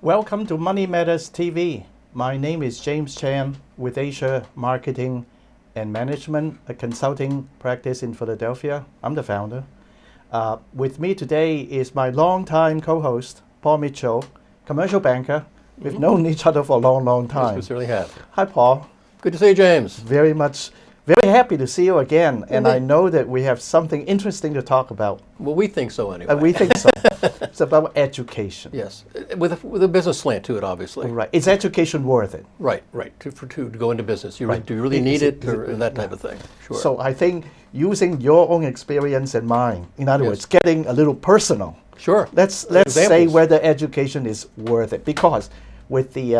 Welcome to Money Matters TV. My name is James Chan with Asia Marketing and Management, a consulting practice in Philadelphia. I'm the founder. With me today is my longtime co-host, Paul Mitchell, commercial banker. We've known each other for a long, long time. Yes, we certainly have. Hi, Paul. Good to see you, James. Very happy to see you again. And I know that we have something interesting to talk about. Well, we think so anyway. We think so. It's about education. Yes, with a business slant to it, obviously. Right. Is education worth it? Right. To go into business. Right. Do you really need it, or that type of thing? Sure. So I think using your own experience and mine, in other Yes. words, getting a little personal. Sure. Let's say Examples. whether education is worth it, because with the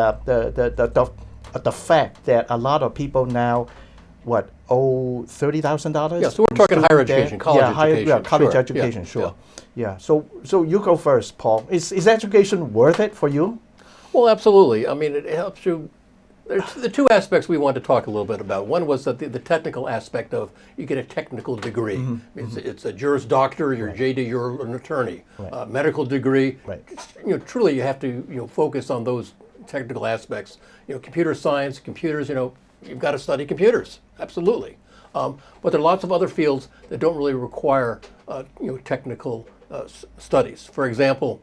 fact that a lot of people now, owe $30,000. Yeah, so we're talking higher education, college education. College Sure. education, Yeah. sure. Yeah. So you go first, Paul. Is education worth it for you? Well, absolutely. I mean, it helps you. There's the two aspects we want to talk a little bit about. One was that the technical aspect of you get a technical degree. It's a Juris Doctor, you're JD, you're an attorney. Medical degree. Right. Truly you have to focus on those technical aspects. Computer science, computers. You've got to study computers. Absolutely. But there are lots of other fields that don't really require technical studies. For example,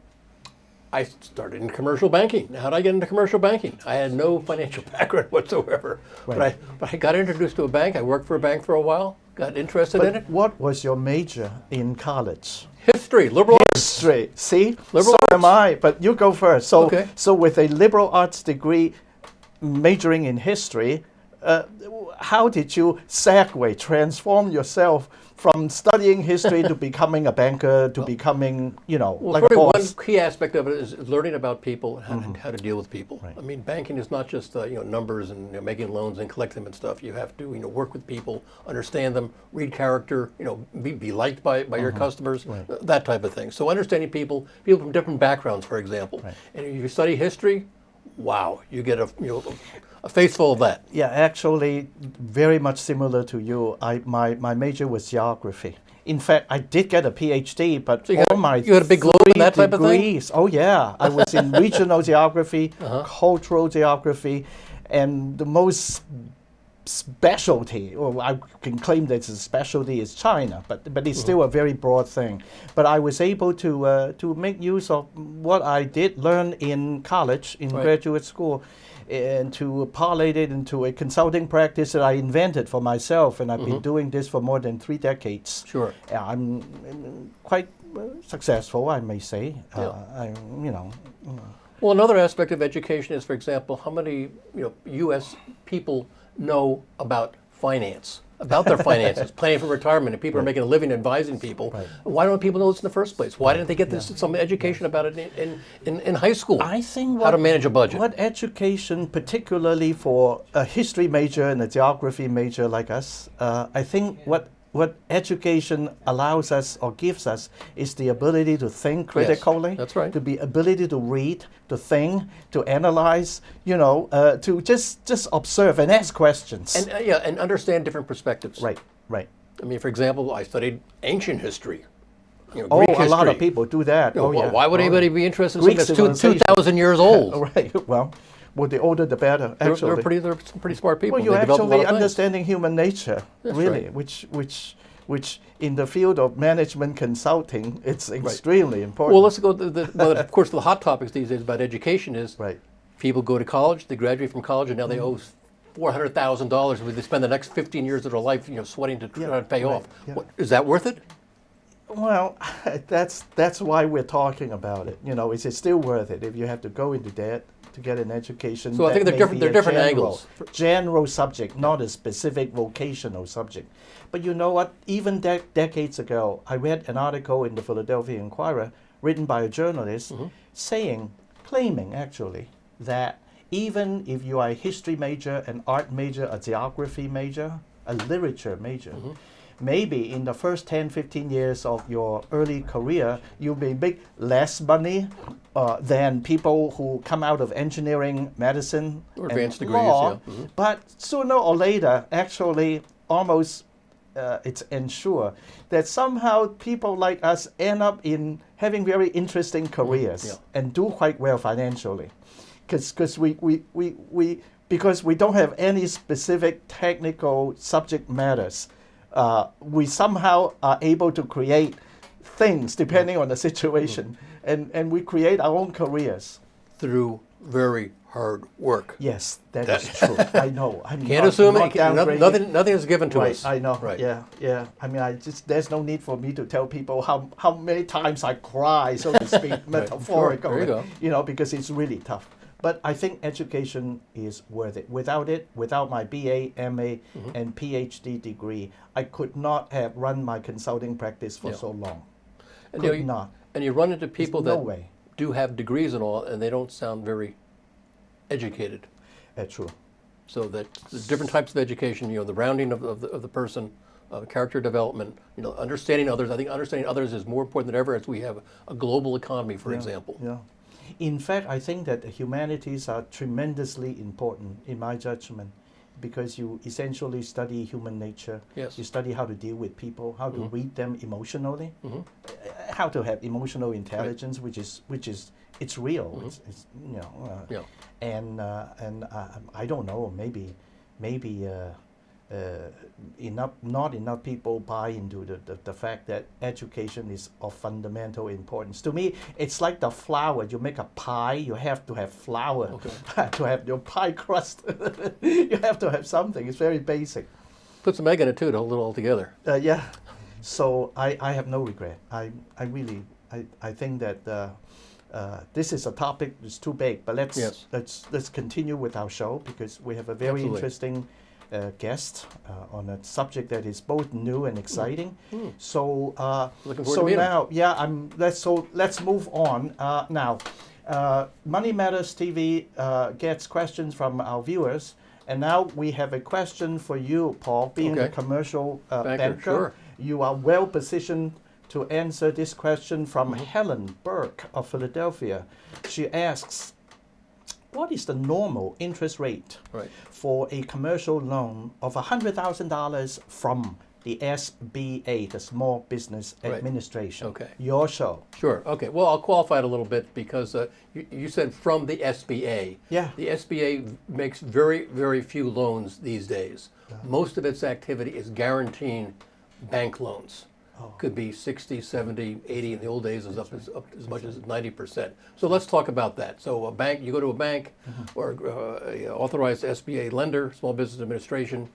I started in commercial banking. How did I get into commercial banking? I had no financial background whatsoever. Right. But I got introduced to a bank. I worked for a bank for a while, got interested in it. What was your major in college? History, liberal arts. History. See? Liberal so am I, but you go first. So, Okay. so with a liberal arts degree majoring in history, how did you transform yourself from studying history to becoming a banker, to becoming, Well, like a boss? one key aspect of it is learning about people and how to deal with people. Right. I mean, banking is not just numbers and making loans and collecting them and stuff. You have to work with people, understand them, read character, be liked by your customers, that type of thing. So understanding people from different backgrounds, for example. Right. And if you study history, wow, you get a face full of that. Yeah, actually, very much similar to you. My major was geography. In fact, I did get a PhD, but So you had a big globe and that type of thing? degrees. Oh yeah, I was in regional geography, cultural geography, and the most specialty, or I can claim that it's a specialty, is China, but it's still a very broad thing. But I was able to make use of what I did learn in college, in graduate school, and to parlay it into a consulting practice that I invented for myself, and I've been doing this for more than 3 decades. Sure. I'm quite successful, I may say. Well, another aspect of education is, for example, how many U.S. people know about finance, about their finances, planning for retirement, and people are making a living advising people. Right. Why don't people know this in the first place? Why didn't they get some education about it in high school? I think how to manage a budget. What education, particularly for a history major and a geography major like us, I think what education allows us or gives us is the ability to think critically. Yes, that's right. To be ability to read, to think, to analyze, to just observe and ask questions. And understand different perspectives. Right. I mean, for example, I studied ancient history. Greek A lot of history. people do that. Why would anybody be interested in Greek something that's civilization. 2,000 years old? Right. Well, the older the better. Actually, They're some pretty smart people. well, you're They develop a lot actually of things. understanding human nature, That's really, right. which in the field of management consulting, it's extremely important. Well, let's go to of course, the hot topics these days about education is Right. people go to college, they graduate from college, and now they owe $400,000. They spend the next 15 years of their life, sweating to try to pay off. yeah. Is that worth it? Well, that's why we're talking about it. Is it still worth it if you have to go into debt to get an education? So I think that they're may different. be They're a different angles. General subject, not a specific vocational subject. But you know what? Even decades ago, I read an article in the Philadelphia Inquirer written by a journalist claiming actually that even if you are a history major, an art major, a geography major, a literature major, maybe in the first 10, 15 years of your early career, you may make less money than people who come out of engineering, medicine, Or and advanced degrees, law. yeah. But sooner or later, actually, almost it's ensure that somehow people like us end up in having very interesting careers and do quite well financially, because we don't have any specific technical subject matters. We somehow are able to create things depending on the situation, and we create our own careers through very hard work. Yes, that is true. I know. Can't assume it. Nothing is given to us. I know. Right. Yeah. I mean, there's no need for me to tell people how many times I cry, so to speak, metaphorically. Sure. There you go. Because it's really tough. But I think education is worth it. Without my BA, MA, and PhD degree, I could not have run my consulting practice for so long. And could not. And you run into people There's that no way. do have degrees and all, and they don't sound very educated. True. So that the different types of education, the rounding of the person, character development, understanding others. I think understanding others is more important than ever as we have a global economy, for example. Yeah. In fact, I think that the humanities are tremendously important in my judgment, because you essentially study human nature. Yes. You study how to deal with people, how to read them emotionally, how to have emotional intelligence, which is it's real. It's and I don't know, maybe not enough people buy into the fact that education is of fundamental importance. To me, it's like the flour. You make a pie, you have to have flour to have your pie crust. You have to have something. It's very basic. Put some egg in it too to hold it all together. Yeah. So I have no regret. I really think that this is a topic that's too big. But let's continue with our show, because we have a very interesting guest on a subject that is both new and exciting. So looking forward to now, let's move on now. Money Matters TV gets questions from our viewers, and now we have a question for you, Paul. Being a commercial banker, sure. You are well positioned to answer this question from Helen Burke of Philadelphia. She asks, what is the normal interest rate for a commercial loan of $100,000 from the SBA, the Small Business Administration? Okay. Your show. Sure. Okay. Well, I'll qualify it a little bit, because you said from the SBA. Yeah. The SBA makes very, very few loans these days. Most of its activity is guaranteeing bank loans. Could be 60, 70, 80. In the old days, it was up as much as 90%. So let's talk about that. So you go to a bank or a authorized SBA lender, Small Business Administration,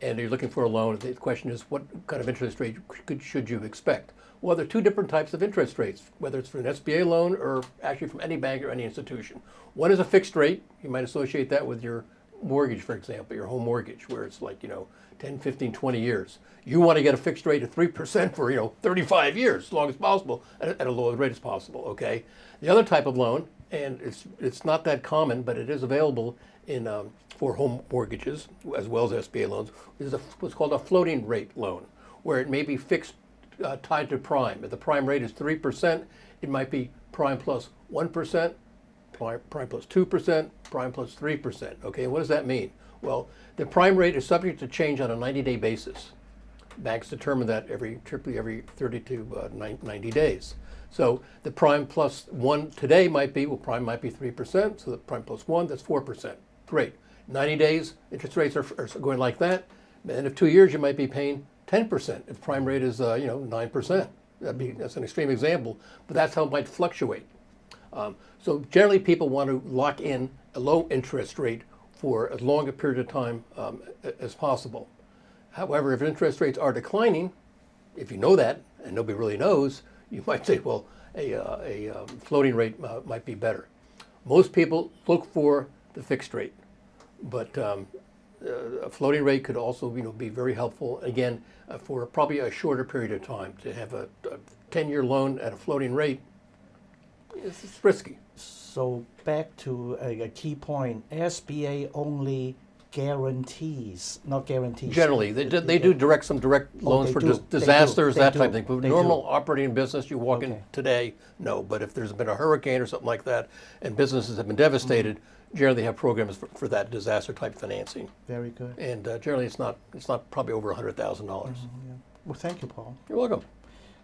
and you're looking for a loan. The question is, what kind of interest rate should you expect? Well, there are two different types of interest rates, whether it's for an SBA loan or actually from any bank or any institution. One is a fixed rate. You might associate that with your mortgage, for example, your home mortgage, where it's like, 10, 15, 20 years. You want to get a fixed rate of 3% for, 35 years, as long as possible, at a low rate as possible, okay? The other type of loan, and it's not that common, but it is available for home mortgages, as well as SBA loans, is what's called a floating rate loan, where it may be fixed, tied to prime. If the prime rate is 3%, it might be prime plus 1%, prime plus 2%, prime plus 3%, okay? What does that mean? Well, the prime rate is subject to change on a 90-day basis. Banks determine that typically every 30 to 90 days. So the prime plus 1 today prime might be 3%, so the prime plus 1, that's 4%. Great. 90 days, interest rates are going like that. And if 2 years, you might be paying 10% if prime rate is 9%. That's an extreme example, but that's how it might fluctuate. So generally, people want to lock in a low interest rate for as long a period of time as possible. However, if interest rates are declining, if you know that, and nobody really knows, you might say, well, a floating rate might be better. Most people look for the fixed rate, but a floating rate could also be very helpful, again, for probably a shorter period of time. To have a 10-year loan at a floating rate, it's risky. So back to a key point, SBA only guarantees, not guarantees. Generally, they do some direct loans for disasters, that type of thing. But normal operating business, you walk in today, no. But if there's been a hurricane or something like that, and businesses have been devastated, generally they have programs for that disaster type financing, Very good. and generally it's not probably over $100,000. Yeah. Well, thank you, Paul. You're welcome.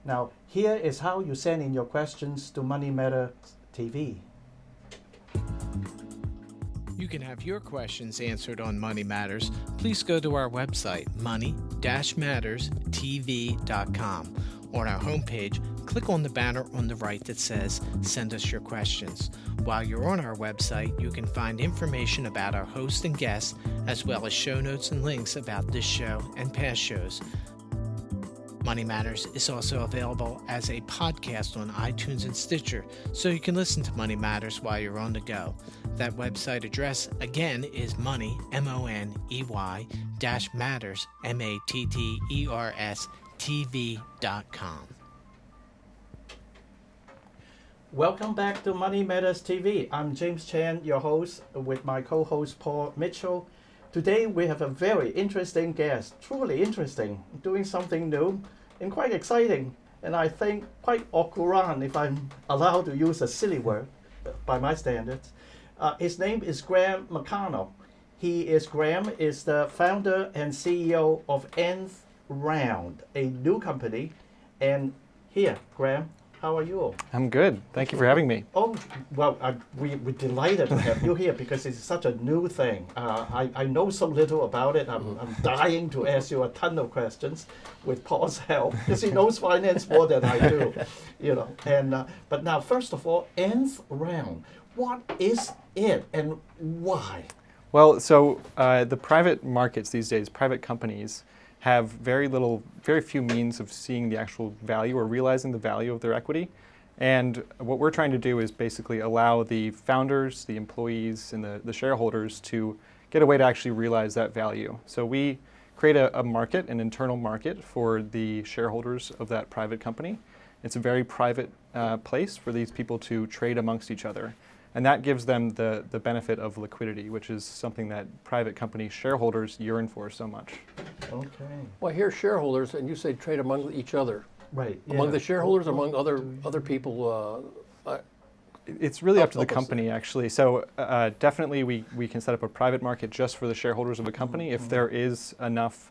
Now, here is how you send in your questions to Money Matters TV. You can have your questions answered on Money Matters. Please go to our website, money-matterstv.com. On our homepage, click on the banner on the right that says Send Us Your Questions. While you're on our website, you can find information about our host and guests, as well as show notes and links about this show and past shows. Money Matters is also available as a podcast on iTunes and Stitcher, so you can listen to Money Matters while you're on the go. That website address, again, is money, M-O-N-E-Y, -matters, M-A-T-T-E-R-S, TV.com. Welcome back to Money Matters TV. I'm James Chan, your host, with my co-host Paul Mitchell. Today we have a very interesting guest, truly interesting, doing something new and quite exciting, and I think quite au courant, if I'm allowed to use a silly word by my standards. His name is Graham McConnell. Graham is the founder and CEO of Nth Round, a new company. And here, Graham, how are you? I'm good. Thank you for having me. Oh, well, we're delighted to have you here because it's such a new thing. I know so little about it. I'm dying to ask you a ton of questions with Paul's help because he knows finance more than I do, And but now, first of all, Nth Round. What is it and why? Well, so the private markets these days, private companies, have very few means of seeing the actual value or realizing the value of their equity. And what we're trying to do is basically allow the founders, the employees, and the shareholders to get a way to actually realize that value. So we create a market, an internal market for the shareholders of that private company. It's a very private place for these people to trade amongst each other. And that gives them the benefit of liquidity, which is something that private company shareholders yearn for so much. Okay. Well, here shareholders, and you say trade among each other. Right. Among the shareholders, among other people. It's really up to the company, actually. So definitely we can set up a private market just for the shareholders of a company if there is enough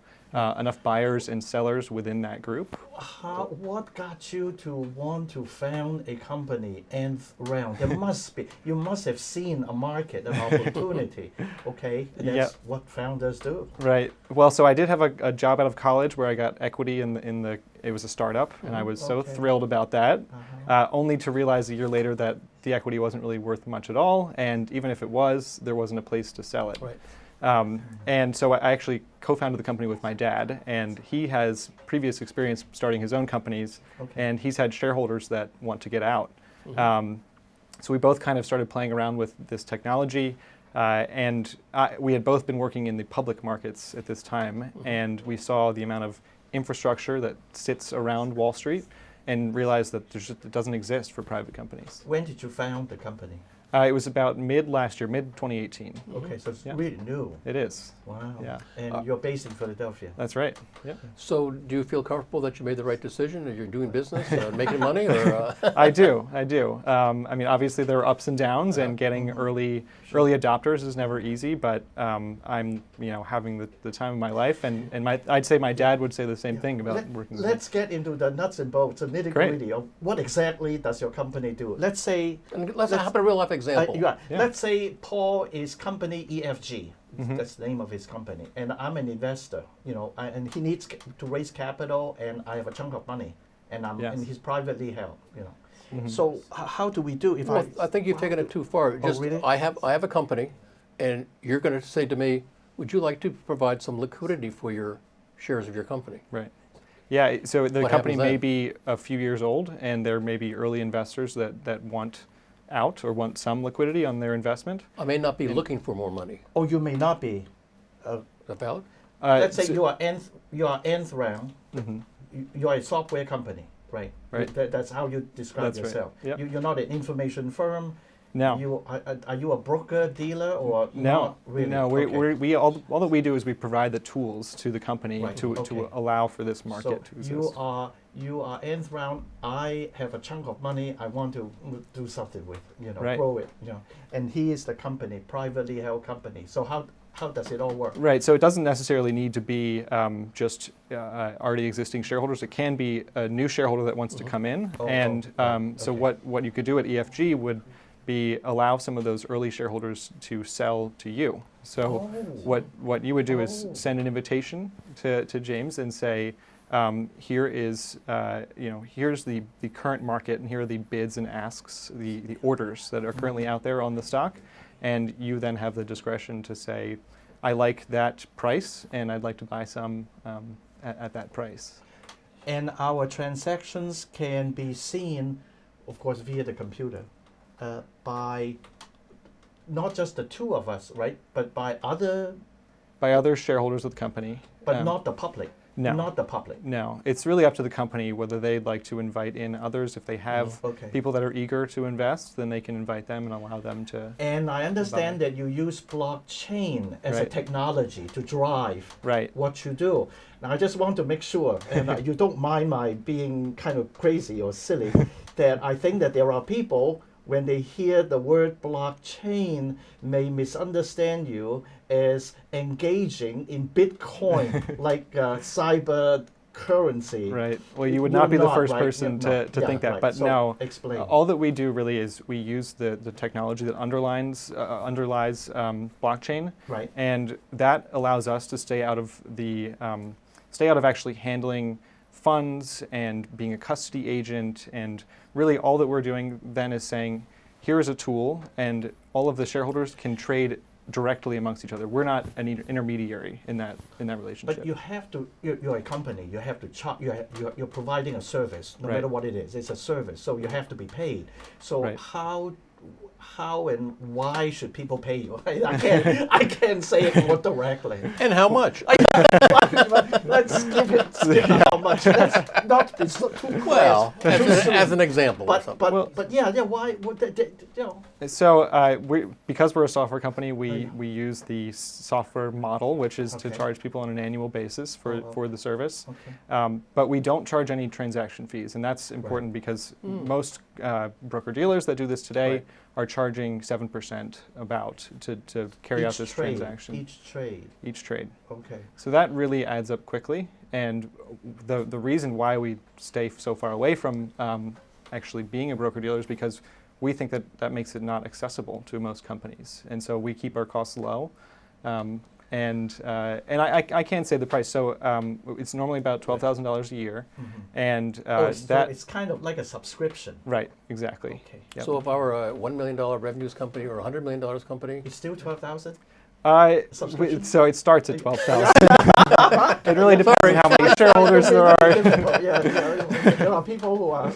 buyers and sellers within that group. What got you to want to found a company, Nth Round? There must be. You must have seen a market, an opportunity. Okay, that's what founders do. Right. Well, so I did have a job out of college where I got equity in the. It was a startup, and I was so thrilled about that. Only to realize a year later that the equity wasn't really worth much at all, and even if it was, there wasn't a place to sell it. Right. And so I actually co-founded the company with my dad, and he has previous experience starting his own companies, and he's had shareholders that want to get out. So we both kind of started playing around with this technology, and we had both been working in the public markets at this time, and we saw the amount of infrastructure that sits around Wall Street and realized that it doesn't exist for private companies. When did you found the company? It was about mid 2018. Okay, so it's really new. It is. Wow. Yeah. And you're based in Philadelphia. That's right. Yeah. So do you feel comfortable that you made the right decision, or you're doing business, making money, or? I do. I mean, obviously there are ups and downs, and getting early adopters is never easy. But I'm, having the time of my life, and I'd say my dad would say the same thing about working. Let's get into the nuts and bolts, the nitty-gritty of what exactly does your company do. Let's say. Let's have a real life example. Let's say Paul is company EFG. That's the name of his company, and I'm an investor. And he needs to raise capital, and I have a chunk of money, and and he's privately held. So how do we do? I think you've taken it too far. Really? I have a company, and you're going to say to me, "Would you like to provide some liquidity for your shares of your company?" Right. Yeah. So the What company happens may then? be a few years old, and there may be early investors that want out or want some liquidity on their investment. I may not be looking for more money. Oh, you may not be. Is that valid? Let's say you are Nth Round. You are a software company, right? Right. That's how you describe That's right. yourself. Yep. You're not an information firm. No. Are you a broker dealer or No, not really? no. Okay. We all that we do is we provide the tools to the company Right, to okay. allow for this market to So exist. you are nth round. I have a chunk of money. I want to do something with, Right. grow it, And he is the company, privately held company. So how does it all work? Right. So it doesn't necessarily need to be just already existing shareholders. It can be a new shareholder that wants to come in. So okay. what you could do at EFG would be allow some of those early shareholders to sell to you. So what you would do is send an invitation to James and say, here is here's the current market, and here are the bids and asks, the orders that are currently out there on the stock, and you then have the discretion to say, I like that price, and I'd like to buy some at that price. And our transactions can be seen, of course, via the computer, by not just the two of us, right? But by other shareholders of the company. But not the public. No. Not the public. No, it's really up to the company whether they'd like to invite in others. If they have Okay. people that are eager to invest, then they can invite them and allow them to. And I understand that you use blockchain as a Right. technology to drive Right. what you do. Now, I just want to make sure, and you don't mind my being kind of crazy or silly, that I think that there are people, when they hear the word blockchain, may misunderstand you as engaging in Bitcoin, like cyber currency. Right. Well, you would You're not be the not, first right? person You're to not. think Yeah, that. right. But So no, explain. all that we do really is we use the technology that underlies blockchain, Right. and that allows us to stay out of actually handling funds and being a custody agent. And really, all that we're doing then is saying, here is a tool, and all of the shareholders can trade directly amongst each other. We're not an intermediary in that relationship. But you have to. You're a company. You have to charge. You're providing a service, no Right. matter what it is. It's a service, so you have to be paid. So Right. how and why should people pay you? I can't say it more directly. And how much? Let's skip how much. Let's not be so too Well, crass, too as soon. an example. or something. But yeah. Why? So because we're a software company, we use the software model, which is to Okay. charge people on an annual basis for the service. Okay. But we don't charge any transaction fees, and that's important because most broker-dealers that do this today Right. are charging 7% about to carry out this transaction. Each trade. Okay. So that really adds up quickly, and the reason why we stay so far away from actually being a broker-dealer is because we think that makes it not accessible to most companies, and so we keep our costs low. And I can't say the price. So it's normally about $12,000 a year, and So it's kind of like a subscription. right, exactly. Okay. Yep. So if I were a $1 million revenues company or a $100 million company, It's still 12,000. Subscription? So it starts at 12,000. It really depends on how many shareholders there are. Yeah, there are people who are,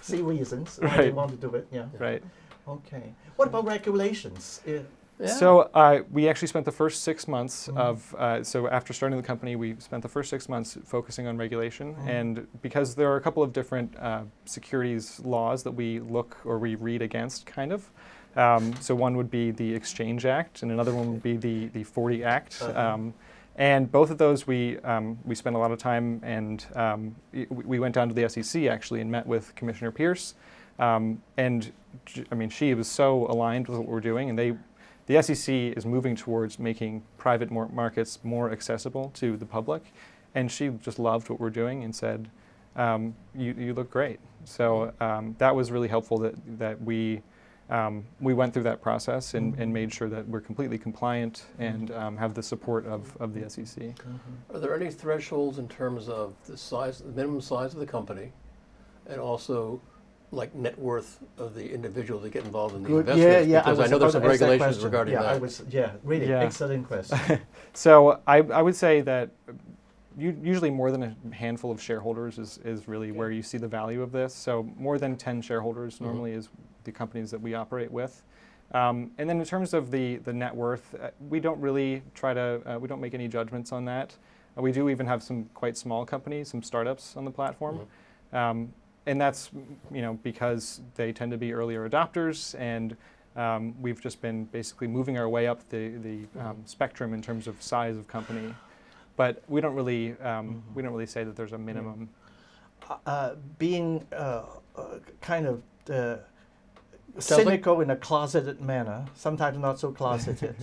see reasons why they Right. want to do it. Yeah. Right. Okay. What about regulations? yeah. So we actually spent the first 6 months of, so after starting the company, we spent the first 6 months focusing on regulation. And because there are a couple of different securities laws that we look or we read against, kind of. So one would be the Exchange Act, and another one would be the 40 Act. And both of those we spent a lot of time, and we went down to the SEC actually and met with Commissioner Pierce. And I mean, she was so aligned with what we're doing, and the SEC is moving towards making private markets more accessible to the public, and she just loved what we're doing and said, "You look great." So that was really helpful that we went through that process and made sure that we're completely compliant and have the support of the SEC. Are there any thresholds in terms of the minimum size of the company, and also like net worth of the individual to get involved in the investments? Because I know there's some regulations regarding that. Really Yeah. excellent question. So I would say that usually more than a handful of shareholders is really where you see the value of this. So more than 10 shareholders normally is the companies that we operate with. And then in terms of the net worth, we don't really we don't make any judgments on that. We do even have some quite small companies, some startups on the platform. And that's because they tend to be earlier adopters, and We've just been basically moving our way up the spectrum in terms of size of company, but we don't really say that there's a minimum. Being kind of cynical in a closeted manner, sometimes not so closeted.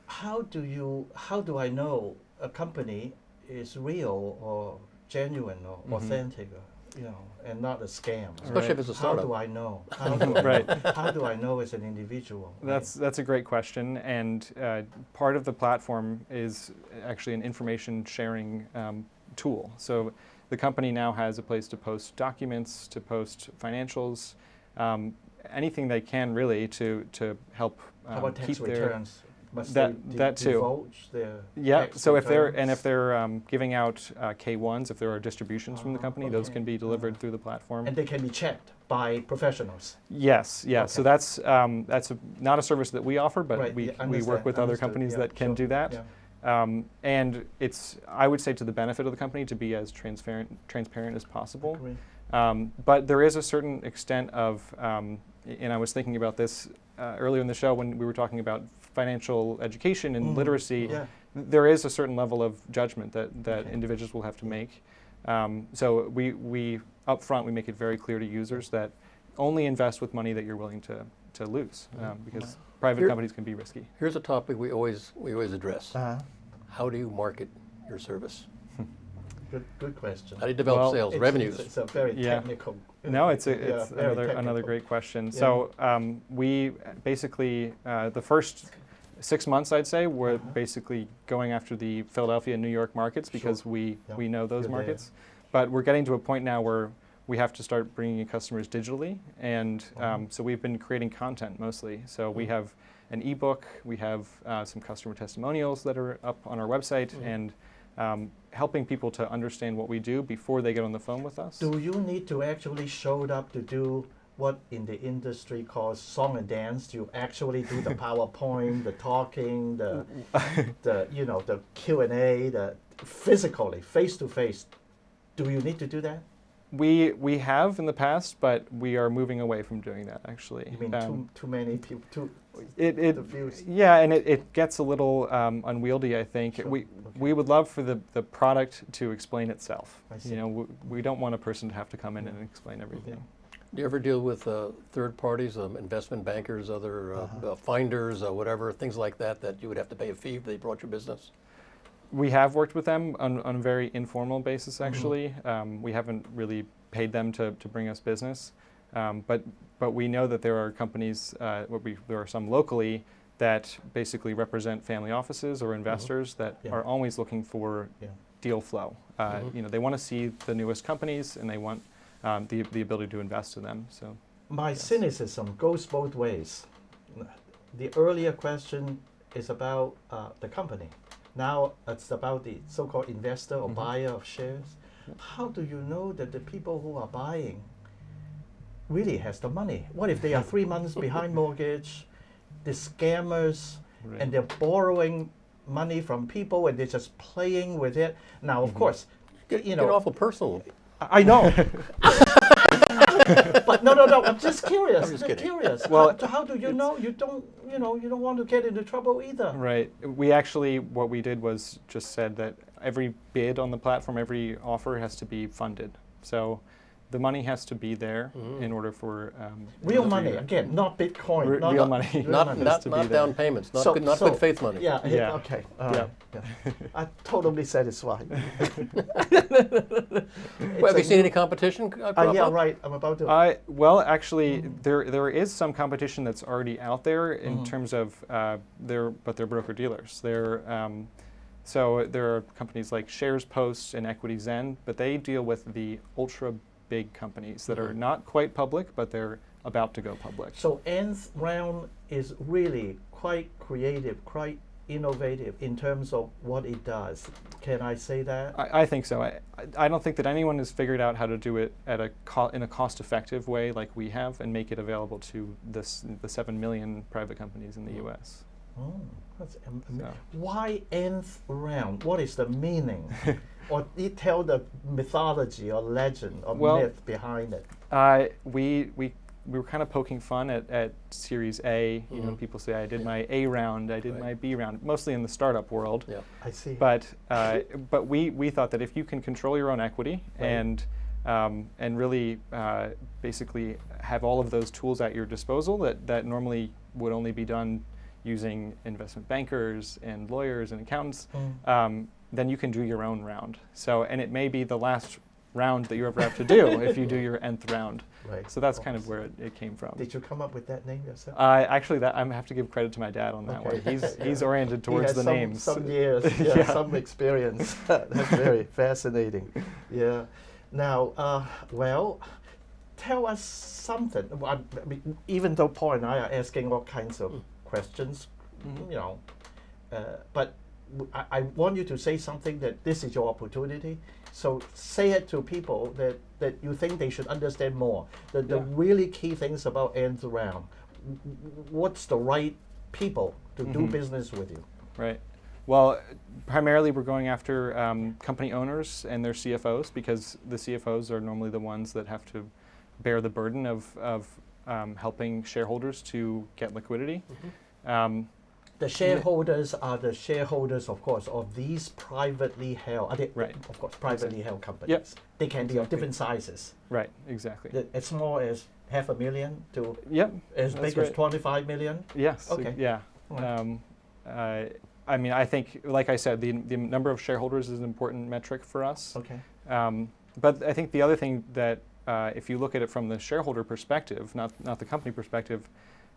How do I know a company is real or genuine or authentic, and not a scam? Especially if it's a startup. How do I know? How do I Right. know? How do I know as an individual? That's a great question, and part of the platform is actually an information sharing tool. So the company now has a place to post documents, to post financials, anything they can really to help How about keep tax their returns? Must that- they that too. divulge their Yeah. tax So if they're returns? giving out K1s, if there are distributions from the company, those okay. can be delivered through the platform. And they can be checked by professionals. Yes, yeah. So Okay. that's not a service that we offer, but Right, we yeah, we work with other understood, companies yeah, that can sure, do that. yeah. And it's, I would say, to the benefit of the company to be as transparent as possible. Agree. But there is a certain extent of, and I was thinking about this earlier in the show when we were talking about financial education and literacy. Yeah. There is a certain level of judgment that Okay. individuals will have to make. So we up front we make it very clear to users that only invest with money that you're willing to lose, because private Here- companies can be risky. Here's a topic we always address. Uh-huh. How do you market your service? Good question. How do you develop Well, sales, It's- revenues? It's a very Yeah. technical. No, it's yeah, it's very another technical. great question. Yeah. So we basically the first 6 months, I'd say, we're basically going after the Philadelphia and New York markets because Sure. we Yeah. know those You're there. markets. But we're getting to a point now where we have to start bringing in customers digitally, and so we've been creating content mostly. So we have an ebook, we have some customer testimonials that are up on our website, and helping people to understand what we do before they get on the phone with us. Do you need to actually show up to do what in the industry calls song and dance? Do you actually do the PowerPoint, the talking, the the Q&A, the physically, face to face? Do you need to do that? We have in the past, but we are moving away from doing that actually. You mean too many people? It the views? yeah, and it gets a little unwieldy. I think Sure. we would love for the product to explain itself. I see. You know, we don't want a person to have to come in and explain everything. Do you ever deal with third parties, investment bankers, other finders, whatever, things like that you would have to pay a fee if they brought your business? We have worked with them on a very informal basis, actually. We haven't really paid them to bring us business. But we know that there are companies, there are some locally, that basically represent family offices or investors that Yeah. are always looking for deal flow. You know, they want to see the newest companies and they want the ability to invest in them. So My cynicism goes both ways. The earlier question is about the company. Now it's about the so-called investor or buyer of shares. How do you know that the people who are buying really has the money? What if they are 3 months behind mortgage, the scammers, and they're borrowing money from people and they're just playing with it? Now, of course, Get awful personal. I know. But no. I'm just curious. I'm just kidding. Curious. Well, how do you know? You don't want to get into trouble either. right, we actually, what we did was just said that every bid on the platform, every offer has to be funded. So the money has to be there in order for Real money again, not Bitcoin. not real money. Real Not money. to be not there. down payments, not So- good so- good faith money. Yeah. Yeah. Okay. Yeah. I'm totally satisfied. Well, have you seen any competition crop Yeah. up? Right. I'm about to. Well, actually, there is some competition that's already out there in terms of they're broker dealers. So there are companies like Shares Post and Equity Zen, but they deal with the ultra big companies that are not quite public, but they're about to go public. So nth round is really quite creative, quite innovative in terms of what it does. Can I say that? I think so. I don't think that anyone has figured out how to do it at in a cost-effective way like we have and make it available to the 7 million private companies in the U.S. Oh, that's So. why nth round? What is the meaning? Or you tell the mythology or legend or Well, myth behind it. We we were kind of poking fun at Series A. You know, people say I did my A round, I did my B round, mostly in the startup world. Yeah. I see. But we thought that if you can control your own equity and really basically have all of those tools at your disposal that normally would only be done using investment bankers and lawyers and accountants, then you can do your own round. So, and it may be the last round that you ever have to do if you do your nth round. Right. So that's kind of where it came from. Did you come up with that name yourself? Actually, that I have to give credit to my dad on that one. He's oriented towards he has the names. Some years, some experience. That's very fascinating. Yeah. Now, well, tell us something. I mean, even though Paul and I are asking all kinds of questions, you know, but I want you to say something that this is your opportunity. So say it to people that you think they should understand more. The really key things about nth round. What's the right people to do business with you? Right. Well, primarily we're going after company owners and their CFOs, because the CFOs are normally the ones that have to bear the burden of helping shareholders to get liquidity. The shareholders are the shareholders, of course, of these privately held, of course, privately held companies. Yep. They can be of different sizes. Right, exactly. As small as $500,000 to as that's big as 25 million. Yes. Okay. Yeah. I mean, I think, like I said, the number of shareholders is an important metric for us. Okay. But I think the other thing that, if you look at it from the shareholder perspective, not the company perspective,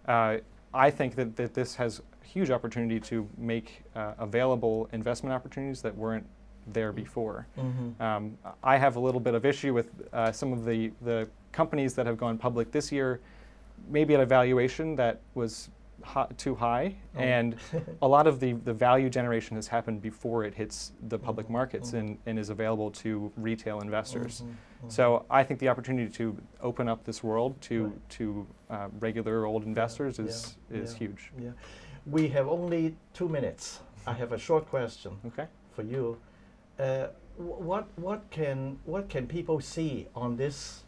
I think that this has huge opportunity to make available investment opportunities that weren't there before. I have a little bit of issue with some of the companies that have gone public this year, maybe at a valuation that was too high, and a lot of the value generation has happened before it hits the public markets and is available to retail investors. So I think the opportunity to open up this world to regular old investors is huge. Yeah. We have only 2 minutes. I have a short question for you. What can people see on this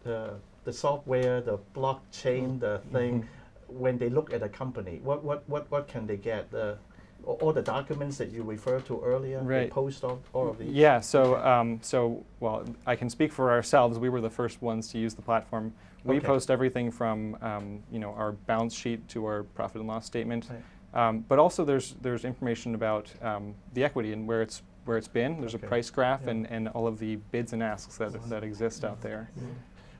the software, the blockchain, the thing? When they look at a company, what can they get? All the documents that you referred to earlier, they post all of these? Yeah, so well, I can speak for ourselves. We were the first ones to use the platform. We post everything from our balance sheet to our profit and loss statement. But also there's information about the equity and where it's been. There's a price graph and all of the bids and asks that exist out there.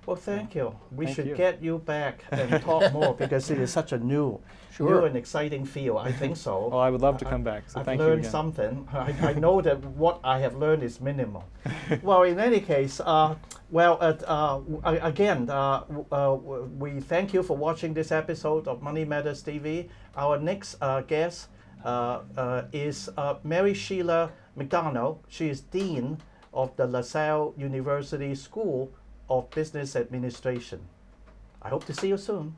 Well, thank you. We should you. Get you back and talk more, because it is such a new and exciting field. I think so. Well, I would love to come back. So thank you again. I've learned something. I know that what I have learned is minimal. Well, in any case, again, we thank you for watching this episode of Money Matters TV. Our next guest is Mary Sheila McDonnell. She is Dean of the LaSalle University School of Business Administration. I hope to see you soon.